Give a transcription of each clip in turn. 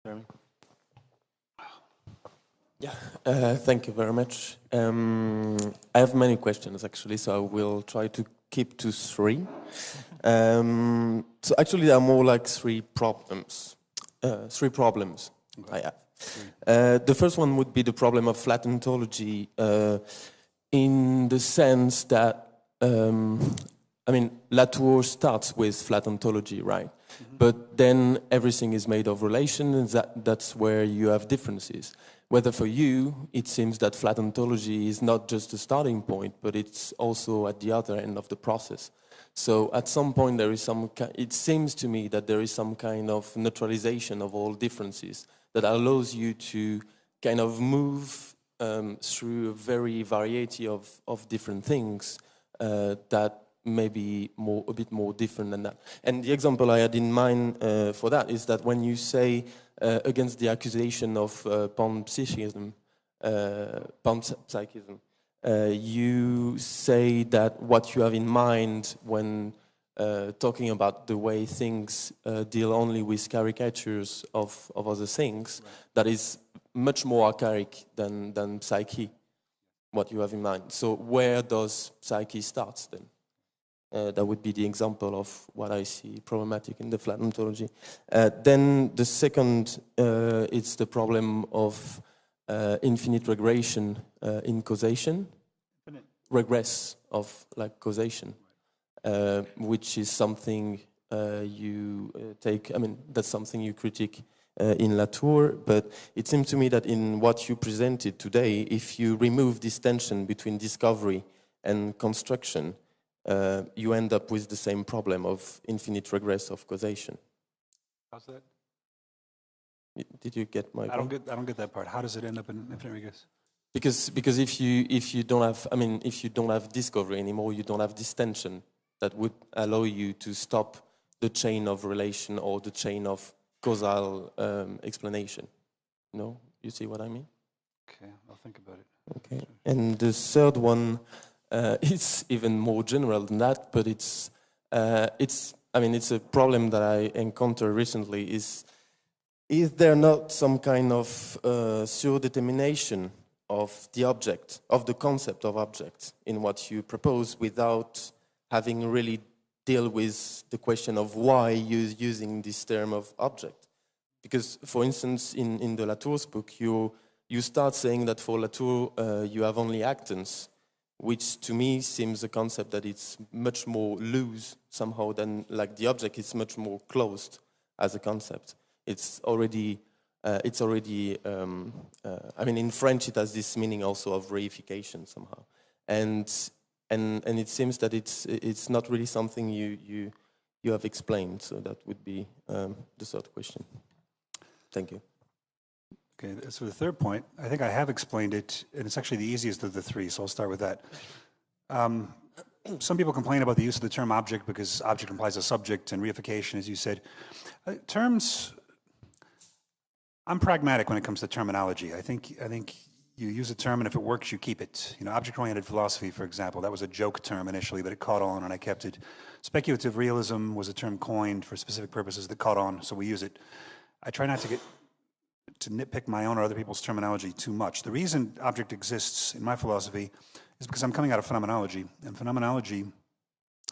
Jeremy? Yeah, thank you very much. I have many questions actually, so I will try to keep to three. So actually, there are more like three problems. I have. The first one would be the problem of flat ontology, in the sense that I mean, Latour starts with flat ontology, right? Mm-hmm. But then everything is made of relation, and that's where you have differences. Whether for you, it seems that flat ontology is not just a starting point, but it's also at the other end of the process. So at some point, there is it seems to me that there is some kind of neutralization of all differences that allows you to kind of move through a very variety of different things that may be a bit more different than that. And the example I had in mind for that is that when you say against the accusation of panpsychism, you say that what you have in mind when talking about the way things deal only with caricatures of other things, right, that is much more archaic than psyche, what you have in mind. So where does psyche start then? That would be the example of what I see problematic in the flat ontology. Then the second, it's the problem of infinite regression in causation. Infinite regress of like causation, which is something you take. I mean, that's something you critique in Latour. But it seems to me that in what you presented today, if you remove this tension between discovery and construction, you end up with the same problem of infinite regress of causation. How's that? Did you get my point? I don't get that part. How does it end up in infinite regress? Because if you don't have, I mean, if you don't have discovery anymore, you don't have this tension that would allow you to stop the chain of relation or the chain of causal explanation. No, you see what I mean? Okay, I'll think about it. Okay, and the third one. It's even more general than that, but it's a problem that I encountered recently. Is there not some kind of surdetermination of the object, of the concept of object in what you propose, without having really deal with the question of why you're using this term of object? Because, for instance, in the Latour's book, you start saying that for Latour you have only actants, which to me seems a concept that it's much more loose somehow than like the object is much more closed as a concept. It's already, I mean, in French it has this meaning also of reification somehow, and it seems that it's not really something you have explained. So that would be the third question. Thank you. Okay, so the third point, I think I have explained it, and it's actually the easiest of the three, so I'll start with that. Some people complain about the use of the term object because object implies a subject, and reification, as you said. Terms, I'm pragmatic when it comes to terminology. I think you use a term, and if it works, you keep it. You know, object-oriented philosophy, for example, that was a joke term initially, but it caught on, and I kept it. Speculative realism was a term coined for specific purposes that caught on, so we use it. I try not to nitpick my own or other people's terminology too much. The reason object exists in my philosophy is because I'm coming out of phenomenology, and phenomenology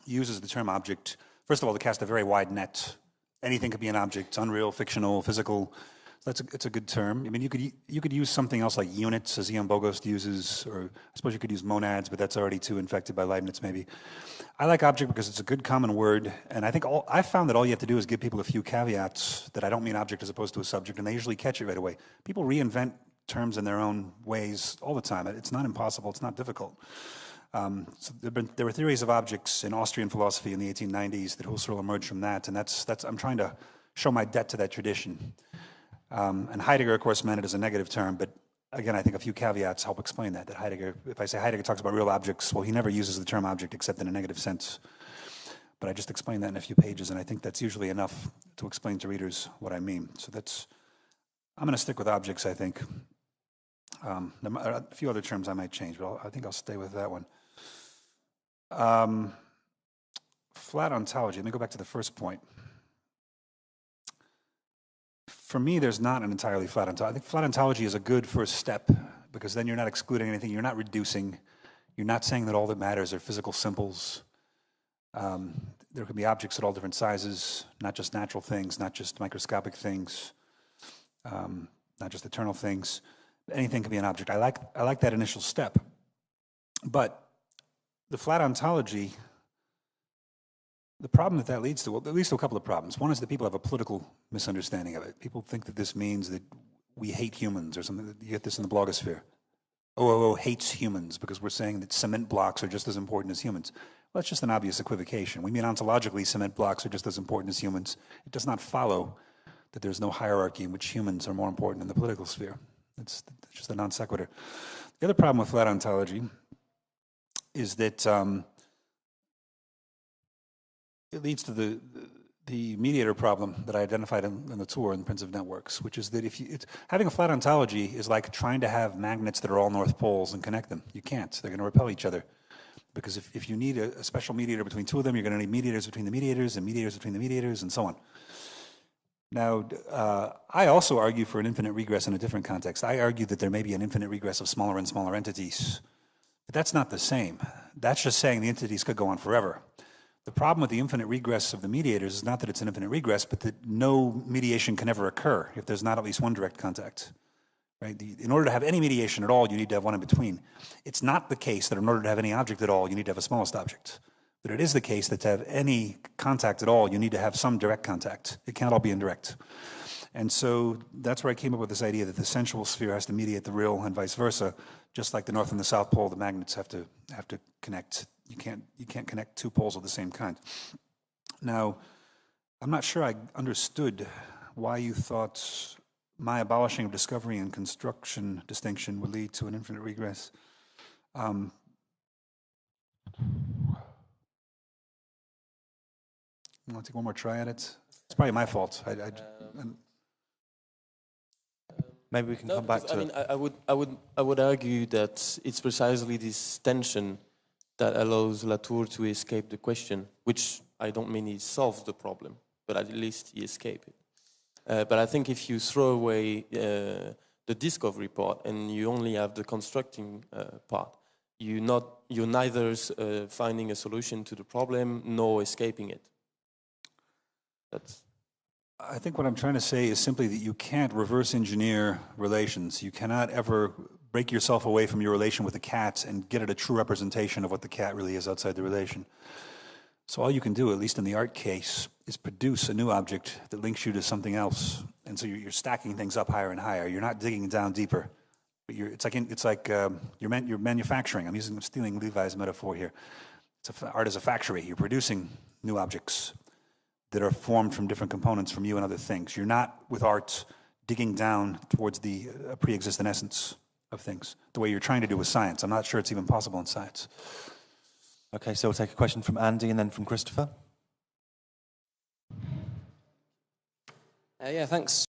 uses the term object, first of all, to cast a very wide net. Anything could be an object, unreal, fictional, physical. So it's a good term. I mean, you could use something else like units, as Ian Bogost uses, or I suppose you could use monads, but that's already too infected by Leibniz, maybe. I like object because it's a good common word, and I think I found that all you have to do is give people a few caveats that I don't mean object as opposed to a subject, and they usually catch it right away. People reinvent terms in their own ways all the time. It's not impossible. It's not difficult. So there were theories of objects in Austrian philosophy in the 1890s that Husserl emerged from that, and that's I'm trying to show my debt to that tradition. And Heidegger, of course, meant it as a negative term, but again, I think a few caveats help explain that Heidegger, if I say Heidegger talks about real objects, well, he never uses the term object except in a negative sense. But I just explained that in a few pages, and I think that's usually enough to explain to readers what I mean. So I'm going to stick with objects, I think. There are a few other terms I might change, but I think I'll stay with that one. Flat ontology, let me go back to the first point. For me, there's not an entirely flat ontology. I think flat ontology is a good first step because then you're not excluding anything, you're not reducing, you're not saying that all that matters are physical simples. There can be objects at all different sizes, not just natural things, not just microscopic things, not just eternal things. Anything can be an object. I like that initial step. But the flat ontology, the problem that leads to, well, it leads to a couple of problems. One is that people have a political misunderstanding of it. People think that this means that we hate humans or something. You get this in the blogosphere. OOO hates humans because we're saying that cement blocks are just as important as humans. Well, that's just an obvious equivocation. We mean ontologically cement blocks are just as important as humans. It does not follow that there's no hierarchy in which humans are more important in the political sphere. It's just a non sequitur. The other problem with flat ontology is that it leads to the mediator problem that I identified in the tour in Prince of Networks, which is that having a flat ontology is like trying to have magnets that are all north poles and connect them. You can't. They're going to repel each other. Because if you need a special mediator between two of them, you're going to need mediators between the mediators and mediators between the mediators and so on. Now, I also argue for an infinite regress in a different context. I argue that there may be an infinite regress of smaller and smaller entities. But that's not the same. That's just saying the entities could go on forever. The problem with the infinite regress of the mediators is not that it's an infinite regress, but that no mediation can ever occur if there's not at least one direct contact. Right? In order to have any mediation at all, you need to have one in between. It's not the case that in order to have any object at all, you need to have a smallest object. But it is the case that to have any contact at all, you need to have some direct contact. It can't all be indirect. And so that's where I came up with this idea that the sensual sphere has to mediate the real and vice versa. Just like the North and the South Pole, the magnets have to connect. You can't connect two poles of the same kind. Now, I'm not sure I understood why you thought my abolishing of discovery and construction distinction would lead to an infinite regress. You want to take one more try at it? It's probably my fault. Maybe we can come back to it. I would argue that it's precisely this tension that allows Latour to escape the question, which I don't mean he solves the problem, but at least he escaped it. But I think if you throw away the discovery part and you only have the constructing part, you're neither finding a solution to the problem nor escaping it. I think what I'm trying to say is simply that you can't reverse engineer relations. You cannot ever break yourself away from your relation with a cat and get at a true representation of what the cat really is outside the relation. So all you can do, at least in the art case, is produce a new object that links you to something else. And so you're stacking things up higher and higher. You're not digging down deeper. But it's like you're manufacturing. I'm stealing Levi's metaphor here. Art is a factory. You're producing new objects that are formed from different components from you and other things. You're not, with art, digging down towards the pre-existent essence of things, the way you're trying to do with science. I'm not sure it's even possible in science. Okay, so we'll take a question from Andy and then from Christopher. Yeah, thanks